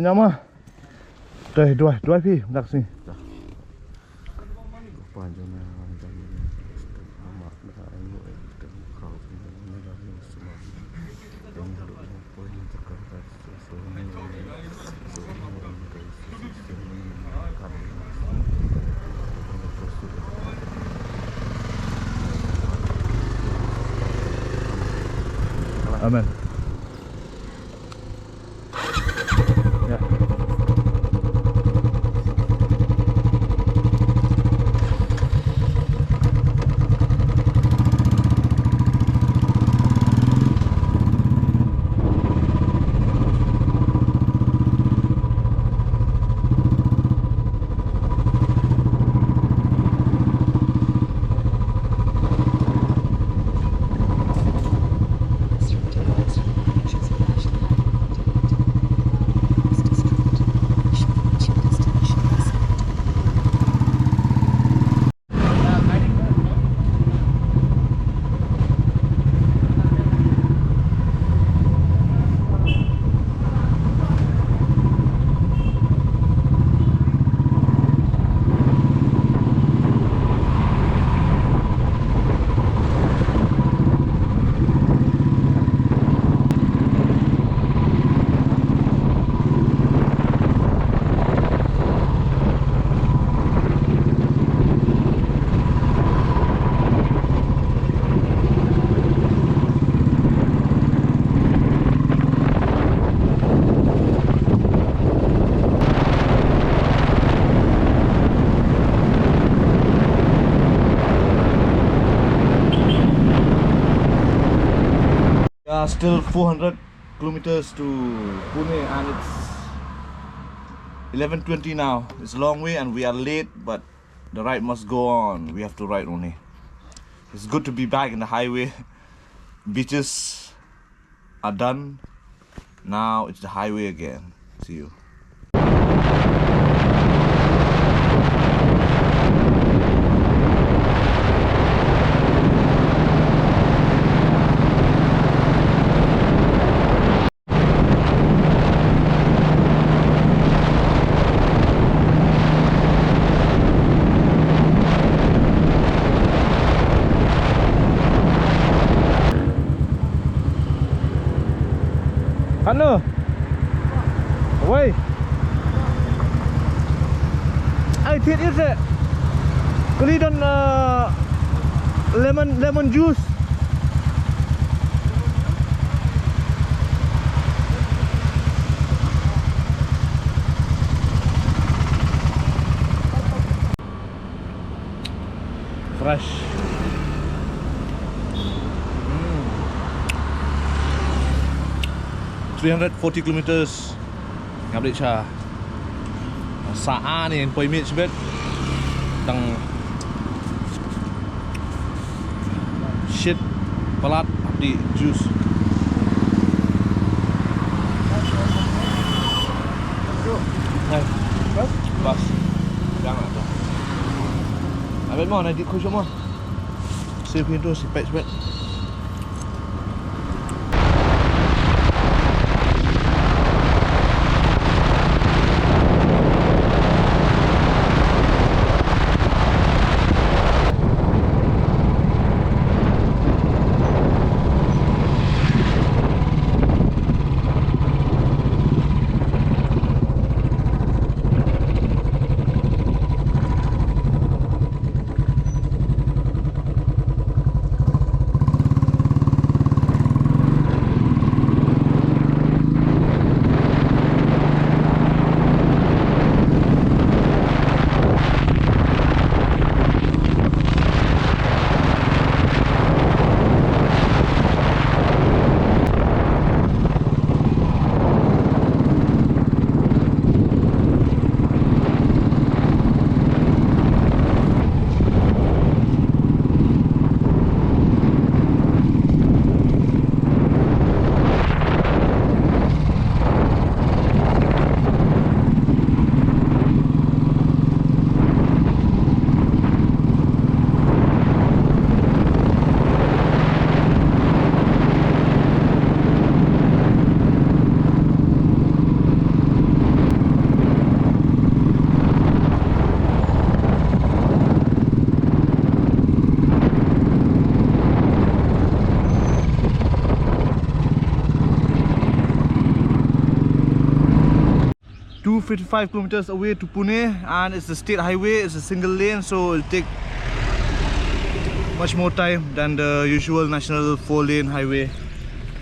nyama. Dua pi dak sini. Amen. Ya. Still 400 kilometers to Pune and it's 11:20 now. It's a long way and we are late, but the ride must go on. We have to ride only. It's good to be back in the highway. Beaches are done. Now it's the highway again. See you. Ano? Oi. I think it's a Glidon lemon juice. Fresh. 340 kilometers ngabdik cha saa ni poi mit sebet tang shit pelat di juice bas jangan tu abang mau nak di kau semua save pintu sepet 255 kilometers away to Pune, and it's a state highway. It's a single lane, so it'll take much more time than the usual national 4-lane highway.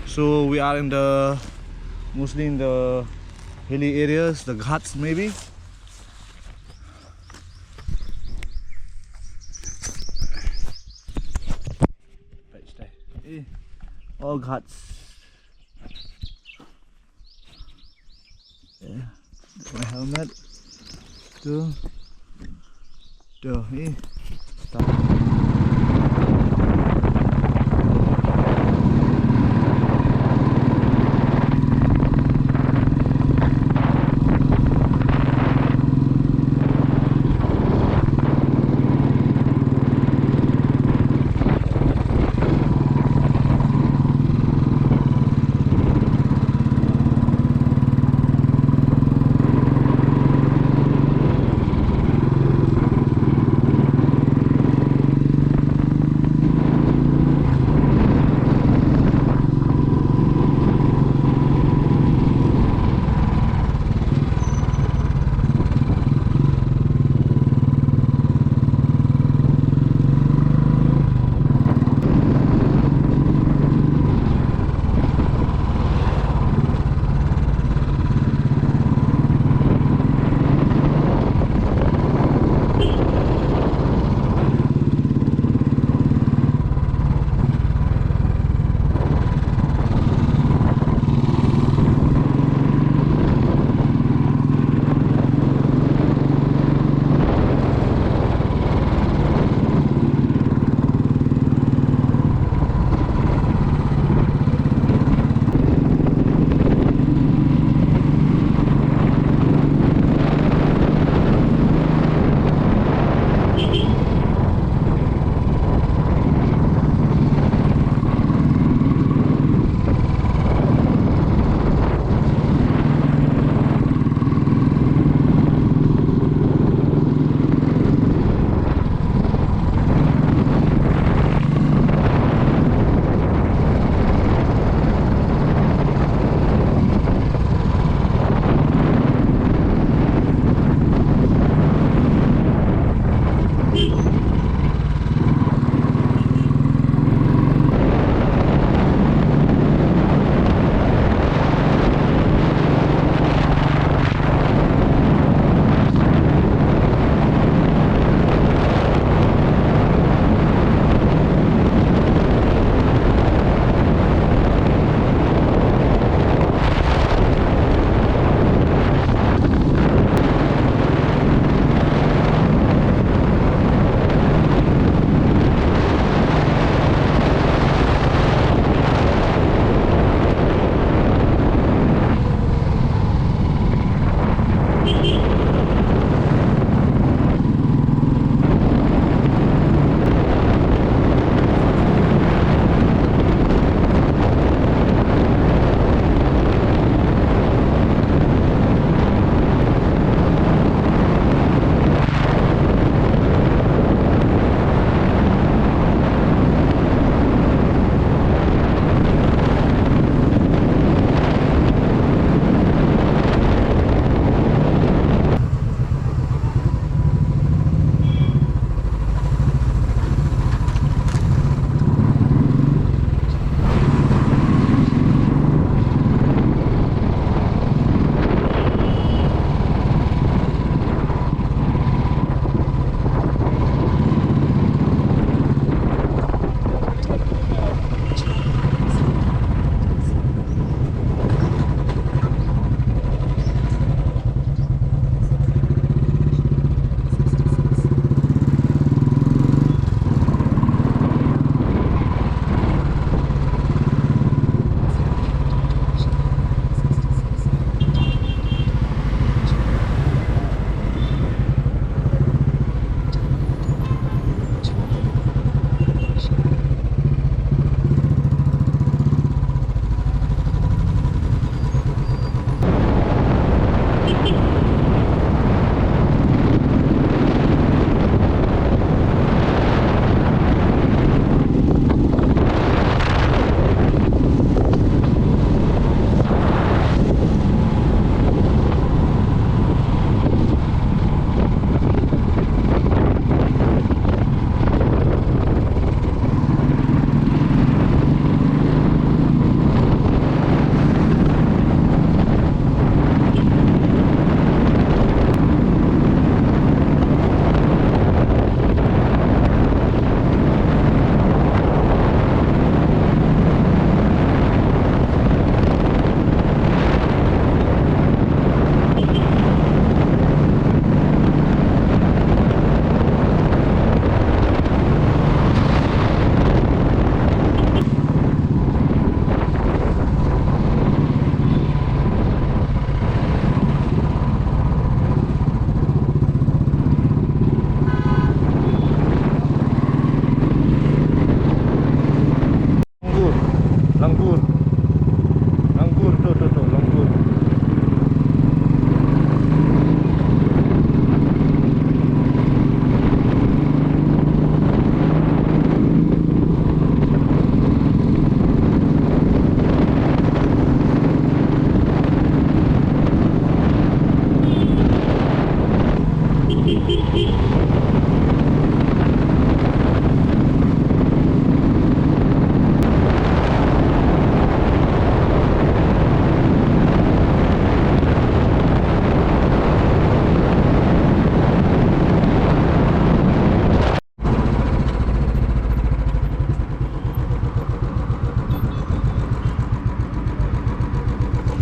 So we are in the mostly in the hilly areas, the ghats maybe. All ghats. Yeah, my helmet. Tuh, stop.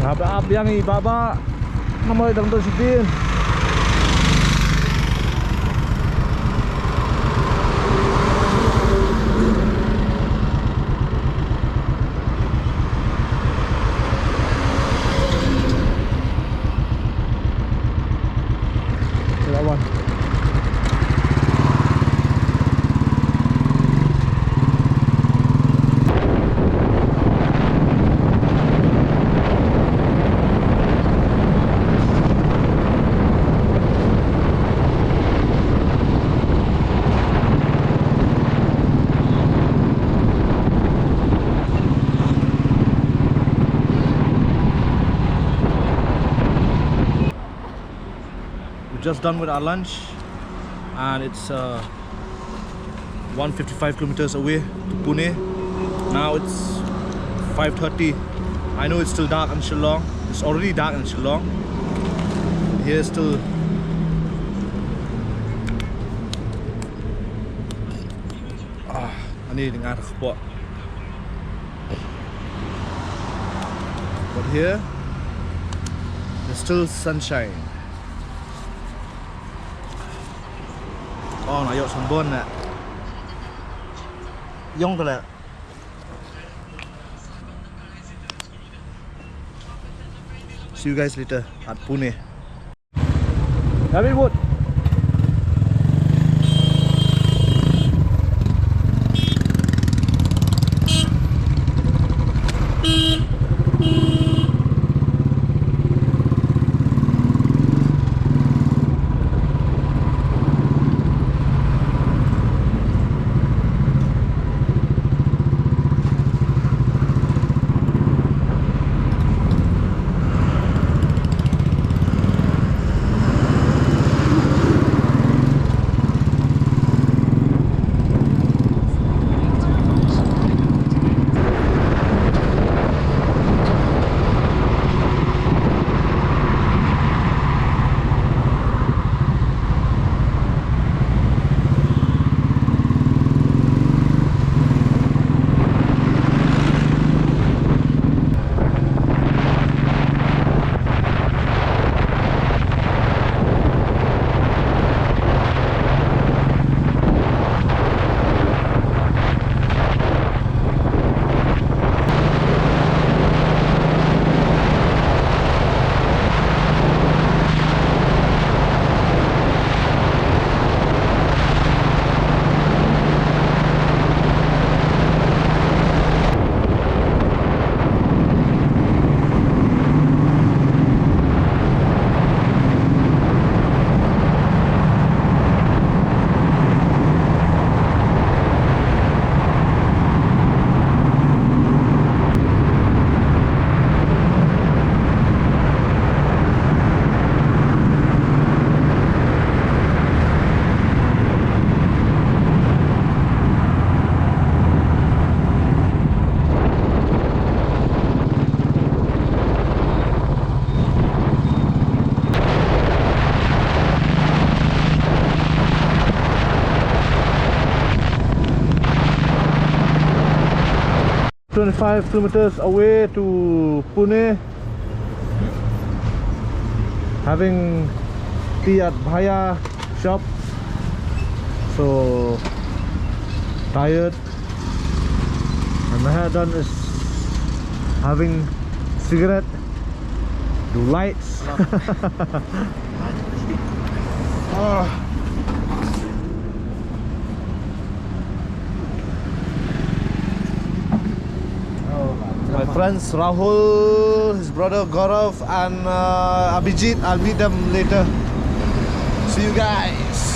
Hap yang ibaba namoy dang to sitin. Lawan. Just done with our lunch, and it's 155 kilometers away to Pune. Now it's 5:30. I know it's still dark in Shillong. It's already dark in Shillong. Here's still I need an spot. But here there's still sunshine. Oh, nayok sunbun nè. Yong to lẹ. See you guys later at Pune. David Wood. "25 kilometers away to Pune, having tea at Bhaya shop. So tired, and Mahadan is having cigarette, do lights. My friends Rahul, his brother Gaurav, and Abhijit, I'll meet them later. See you guys.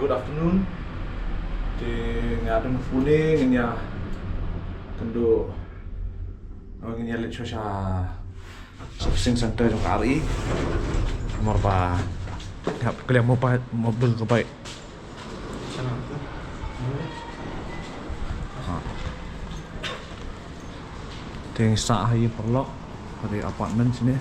good afternoon. Thì nhà đang phune nhà kendo orang ini lihat Shosha Shopping Center trong RI nomor ba tiap kalian mau mobil ke baik Ting sa hai perlok dari apartemen sini.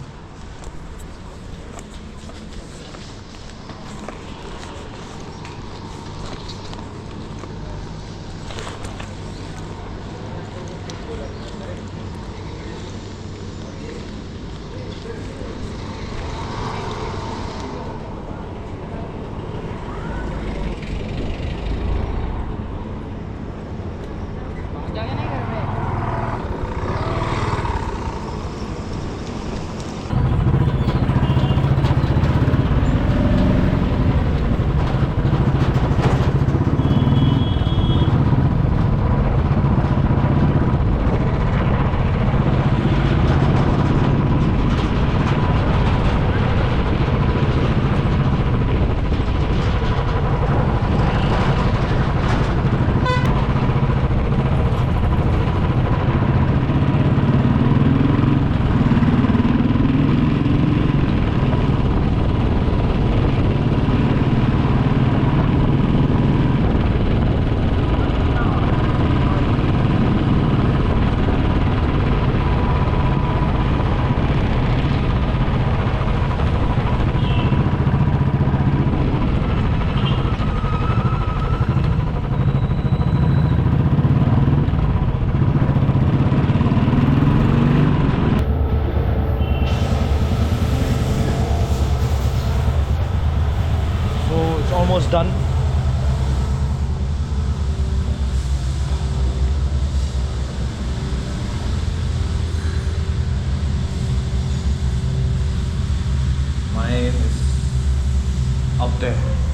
Almost done. Mine is up there.